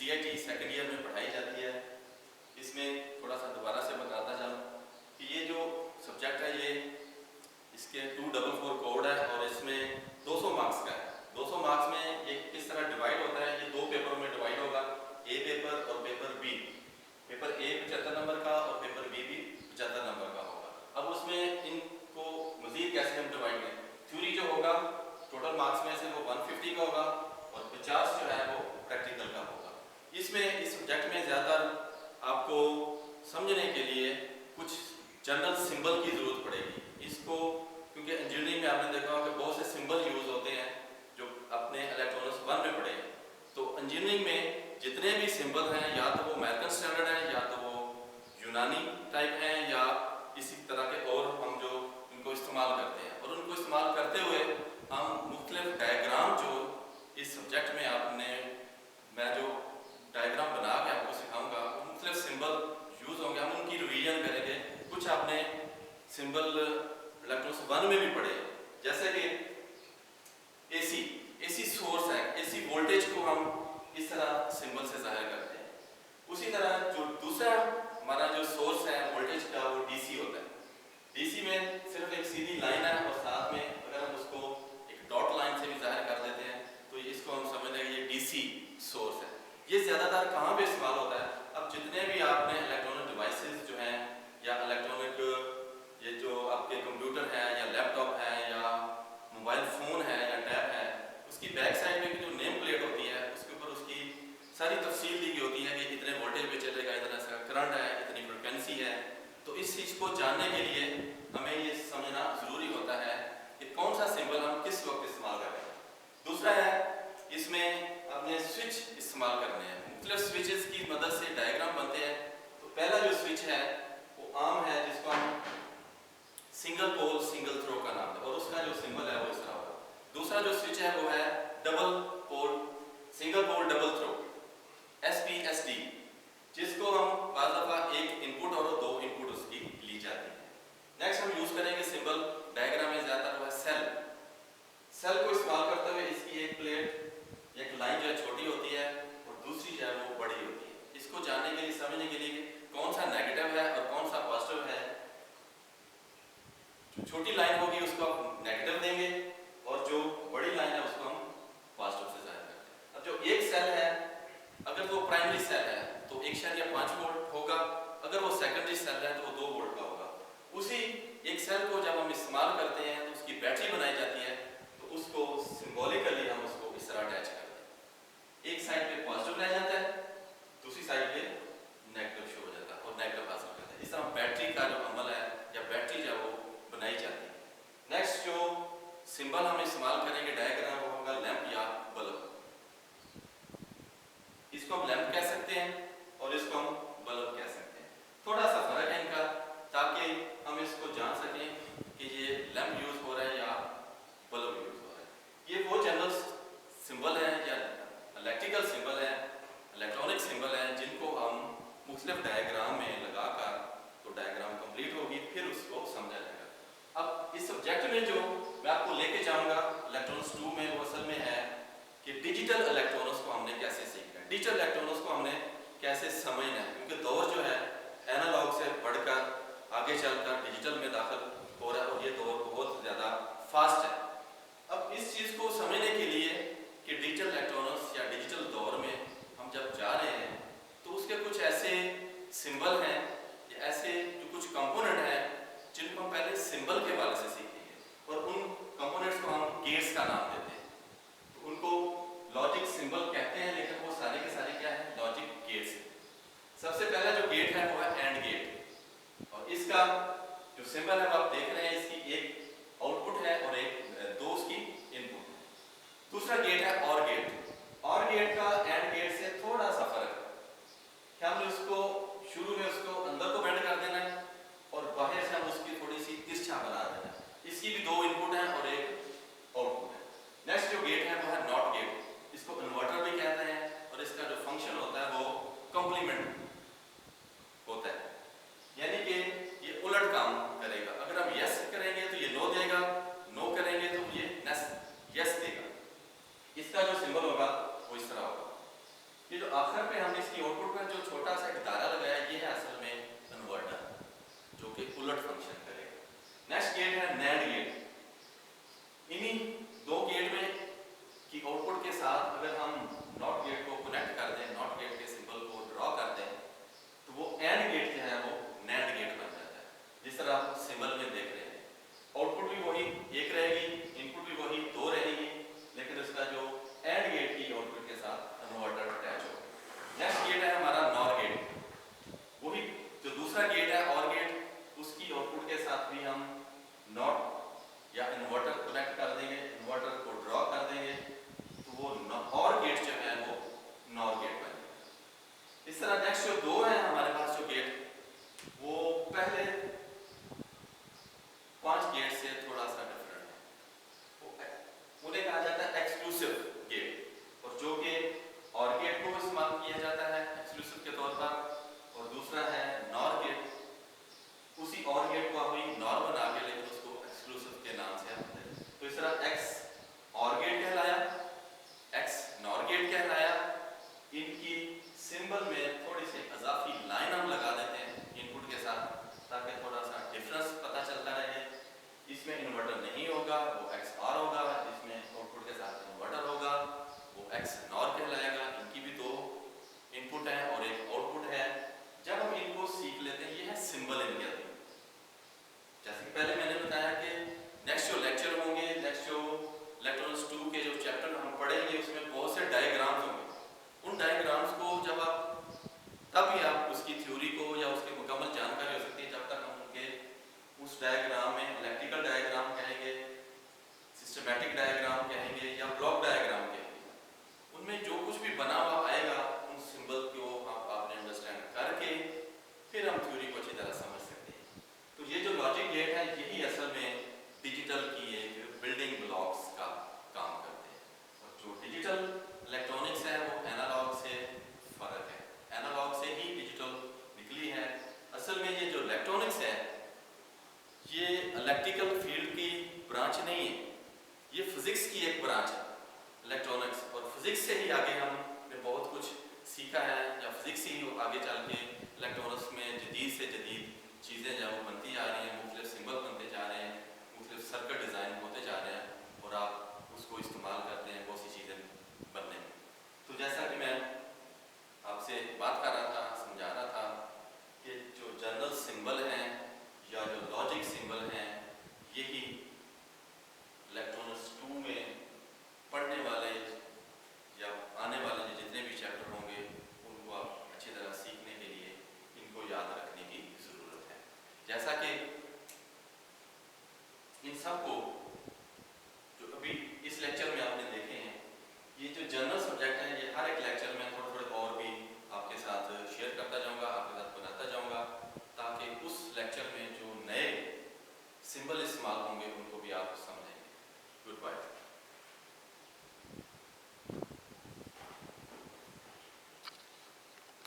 CIT second year में पढ़ाई जाती है। इसमें थोड़ा सा दोबारा से बताता जाऊँ कि ये जो सब्जेक्ट है ये इसके 244 कोड है और इसमें 200 मार्क्स का है। 200 मार्क्स में ये किस तरह डिवाइड होता है, ये दो पेपरों में डिवाइड होगा, ए पेपर और paper B. Paper A 75 number का और पेपर बी भी 75 नंबर का होगा। अब उसमें इनको मजीद कैसे हम डिवाइड करें, थ्योरी जो होगा टोटल मार्क्स में से वो 150 का होगा और 50 जो है वो प्रैक्टिकल का होगा। इसमें इस सब्जेक्ट में ज़्यादातर आपको समझने के लिए कुछ जनरल सिंबल की ज़रूरत पड़ेगी। इसको क्योंकि इंजीनियरिंग में आपने देखा होगा कि बहुत से सिंबल यूज़ होते हैं जो अपने इलेक्ट्रॉनिक्स 1 में पढ़े। तो इंजीनियरिंग में जितने भी सिंबल हैं या तो वो अमेरिकन स्टैंडर्ड है या तो वो यूनानी टाइप हैं या इसी तरह के और हम जो इनको इस्तेमाल करते हैं। और उनको इस्तेमाल करते हुए हम मुख्तलिफ डायग्राम जो इस सब्जेक्ट में मैं जो डायग्राम बना के आपको सिखाऊंगा मुख्तलिफ सिंबल यूज़ होंगे, हम उनकी रिवीजन करेंगे। कुछ आपने सिंबल इलेक्ट्रॉनिक्स 1 में भी पढ़े, जैसे कि AC सोर्स है, AC वोल्टेज को हम इस तरह सिंबल से जाहिर करते हैं। उसी तरह जो दूसरा हमारा जो सोर्स है वोल्टेज का वो DC होता है। DC में सिर्फ एक सीधी लाइन है और साथ में अगर हम उसको एक डॉट लाइन से भी जाहिर कर देते हैं तो इसको हम समझ लेंगे ये DC सोर्स है। ये ज़्यादातर कहाँ पे इस्तेमाल होता है, अब जितने भी आपने इलेक्ट्रॉनिक डिवाइसेस जो हैं या इलेक्ट्रॉनिक ये जो आपके कंप्यूटर है या लैपटॉप है या मोबाइल फ़ोन है या टैब है, उसकी बैक साइड में जो नेम प्लेट होती है उसके ऊपर उसकी सारी तफसील दी गई होती है कि इतने वोल्टेज पे चलेगा, इतना सा करंट है, इतनी फ्रिक्वेंसी है। तो इस चीज़ को जानने के लिए हमें ये समझना ज़रूरी होता है कि कौन सा सिंबल हम किस वक्त इस्तेमाल कर रहे हैं। दूसरा है इसमें अपने स्विच इस्तेमाल करने हैं, मुख्तलिफ स्विचेस की मदद से डायग्राम बनते हैं। तो पहला जो स्विच है वो आम है जिसको हम सिंगल पोल सिंगल थ्रो का नाम है और उसका जो सिंबल है वो इस तरह होगा। दूसरा जो स्विच है वो है double pole single pole double throw SPST, जिसको हम बाज़ दफ़ा एक इनपुट और दो इनपुट उसकी ली जाती है। नेक्स्ट हम यूज़ करेंगे सिंबल डायग्राम में ज़्यादातर वो है सेल को इस्तेमाल करते हुए इसकी एक प्लेट एक लाइन जो है छोटी होती है और दूसरी जो है वो बड़ी होती है। इसको जानने के लिए समझने के लिए कौन सा नेगेटिव है और कौन सा पॉजिटिव है, जो छोटी लाइन होगी उसको आप नेगेटिव देंगे और जो बड़ी लाइन है उसको हम पॉजिटिव से जाहिर करते हैं। अब जो एक सेल है अगर वो प्राइमरी सेल है तो 1.5 वोल्ट होगा, अगर वो सेकेंडरी सेल है तो वो 2 वोल्ट का होगा। उसी एक सेल को जब हम इस्तेमाल करते हैं तो उसकी बैटरी बनाई जाती है, तो उसको सिंबॉलिकली हम उसको इस तरह अटैच करते हैं। एक साइड पे पॉजिटिव रह जाता है, दूसरी साइड पे नेगेटिव शो हो जाता है और नेगेटिव हासिल करता है। इस तरह बैटरी का जो अमल है या बैटरी जो वो बनाई जाती है। नेक्स्ट जो सिंबल हम इस्तेमाल करेंगे डायग्राम वो होगा लैंप या बल्ब। इसको हम लैंप कह सकते हैं और इसको हम बल्ब कह सकते हैं। थोड़ा सा फर्क है इनका, ताकि हम इसको जान सकें कि ये लैंप यूज हो रहा है या बल्ब यूज हो रहा है। ये वो जनरल सिंबल है या इलेक्ट्रिकल सिंबल है, इलेक्ट्रॉनिक सिंबल है जिनको हम मुख्तलिफ डायग्राम में लगाकर तो डायग्राम कंप्लीट होगी, फिर उसको समझा जाएगा। अब इस सब्जेक्ट में जो मैं आपको लेके जाऊंगा इलेक्ट्रॉनिक्स 2 में वो असल में है कि डिजिटल इलेक्ट्रॉनिक्स को हमने कैसे सीखना है, डिजिटल इलेक्ट्रॉनिक्स को हमने कैसे समझना है, क्योंकि दौर जो है एनालॉग से बढ़कर आगे चलकर डिजिटल में दाखिल हो रहा है और ये दौर बहुत ज़्यादा फास्ट है। अब इस चीज़ को समझने के लिए कि डिजिटल इलेक्ट्रॉनिक्स या डिजिटल दौर में हम जब जा रहे हैं तो उसके कुछ ऐसे सिंबल हैं या ऐसे जो कुछ कंपोनेंट हैं जिनको हम पहले सिंबल के हवाले से सीखेंगे और उन कंपोनेंट्स को हम गेट्स का नाम देते हैं। तो उनको लॉजिक सिंबल कहते हैं, लेकिन वो सारे के सारे क्या है, लॉजिक गेट्स। सबसे पहला जो गेट है वो है एंड गेट और इसका जो सिंबल है आप देख रहे हैं, इसकी एक आउटपुट है और दो उसकी इनपुट है। दूसरा गेट है और गेट का एंड गेट से थोड़ा सा फर्क है कि हमने उसको शुरू में उसको अंदर को बेंड कर देना है और बाहर से हम उसकी थोड़ी सी तिरछा बना देना है। इसकी भी 2 इनपुट है और एक आउटपुट है। नेक्स्ट जो गेट है वो है नॉट गेट, इसको कन्वर्टर भी कहते हैं और इसका जो फंक्शन होता है वो कॉम्प्लीमेंट होता है, यानी कि ये उलट काम करेगा। अगर हम यस करेंगे तो ये नो देगा, नो करेंगे तो ये यस देगा। इसका जो सिंबल होगा वो इस तरह होगा। इनपुट के साथ अगर हम नॉट गेट को कनेक्ट कर दें, नॉट गेट के सिंबल को ड्रॉ कर दें, तो वो एंड गेट जो है वो नैंड गेट बन जाता है। जिस तरह आप सिंबल में देख रहे हैं, आउटपुट भी वही एक रहेगी, इनपुट भी वही दो रहेगी, लेकिन उसका जो एंड गेट की आउटपुट के साथ कन्वर्टर अटैच हो। नेक्स्ट गेट है हमारा नॉर गेट। वही जो दूसरा गेट है और गेट, उसकी आउटपुट के साथ भी हम नॉट या इन्वर्टर कनेक्ट कर देंगे, इन्वर्टर को ड्रॉ कर देंगे, तो वो और गेट जो है वो नॉर गेट बन जाएगा। इस तरह नेक्स्ट जो दो है हमारे पास जो गेट, वो पहले 5 गेट से थोड़ा सा डिफरेंट है। उन्हें कहा जाता है एक्सक्लूसिव गेट, और जो कि और गेट को इस्तेमाल किया जाता है एक्सक्लूसिव के तौर पर, और दूसरा है नॉर गेट। उसी और गेट को हम नॉर बना के लेकिन उसको एक्सक्लूसिव के नाम से हम देते हैं। तो इस तरह एक्स और गेट कहलाया, एक्स नॉर गेट कहलाया। इनकी सिंबल में थोड़ी सी इजाफी लाइन हम लगा देते हैं इनपुट के साथ, ताकि थोड़ा सा डिफरेंस पता चलता रहे। इसमें इन्वर्टर नहीं होगा, वो एक्स आर होगा। इसमें आउटपुट के साथ इन्वर्टर होगा, वो एक्स नॉर कहलाएगा। इनकी भी दो इनपुट है और एक आउटपुट है। जब हम इनको सीख लेते हैं, ये है सिंबल इनके अंदर। जैसे कि पहले मैंने बताया कि नेक्स्ट जो लेक्चर होंगे, नेक्स्ट जो इलेक्ट्रॉनिक्स 2 के जो चैप्टर हम पढ़ेंगे, उसमें बहुत से डायग्राम्स होंगे। उन डायग्राम्स को जब आप, तभी आप उसकी थ्योरी को या उसकी मुकम्मल जानकारी हो सकती है जब तक हम उनके उस डायग्राम में इलेक्ट्रिकल डायग्राम कहेंगे, सिस्टमैटिक डायग्राम कहेंगे या ब्लॉक डायग्राम कहेंगे, उनमें जो कुछ भी बना हुआ आएगा, उन सिंबल को आपने अंडरस्टैंड करके फिर हम थ्योरी को अच्छी तरह समझ सकते हैं। तो ये जो लॉजिक गेट है, यही असल में डिजिटल की एक बिल्डिंग ब्लॉक्स का काम करते हैं। और जो डिजिटल इलेक्ट्रॉनिक्स है वो एनालॉग से फर्क है, एनालॉग से ही डिजिटल निकली है। असल में ये जो इलेक्ट्रॉनिक्स है, ये इलेक्ट्रिकल फील्ड की ब्रांच नहीं है, ये फिजिक्स की एक ब्रांच है इलेक्ट्रॉनिक्स। और फिजिक्स से ही आगे हमने बहुत कुछ सीखा है, या फिजिक्स ही आगे चल के इलेक्ट्रॉनिक्स में जदीद से जदीद चीज़ें जो वो बनती जा रही हैं, मुख्तलिफ सिंबल बनते जा रहे हैं, मुख्तलिफ सर्किट डिज़ाइन होते जा रहे हैं, और आप उसको इस्तेमाल करते हैं बहुत सी चीज़ें बनने में। तो जैसा कि मैं आपसे बात कर रहा था, समझा रहा था कि जो जनरल सिंबल हैं या जो लॉजिक सिंबल हैं, यही इलेक्ट्रॉनिक्स 2 में पढ़ने वाले या आने वाले जितने भी चैप्टर होंगे, उनको आप अच्छी तरह सीखने के लिए इनको याद रखने की ज़रूरत है। जैसा कि इन सबको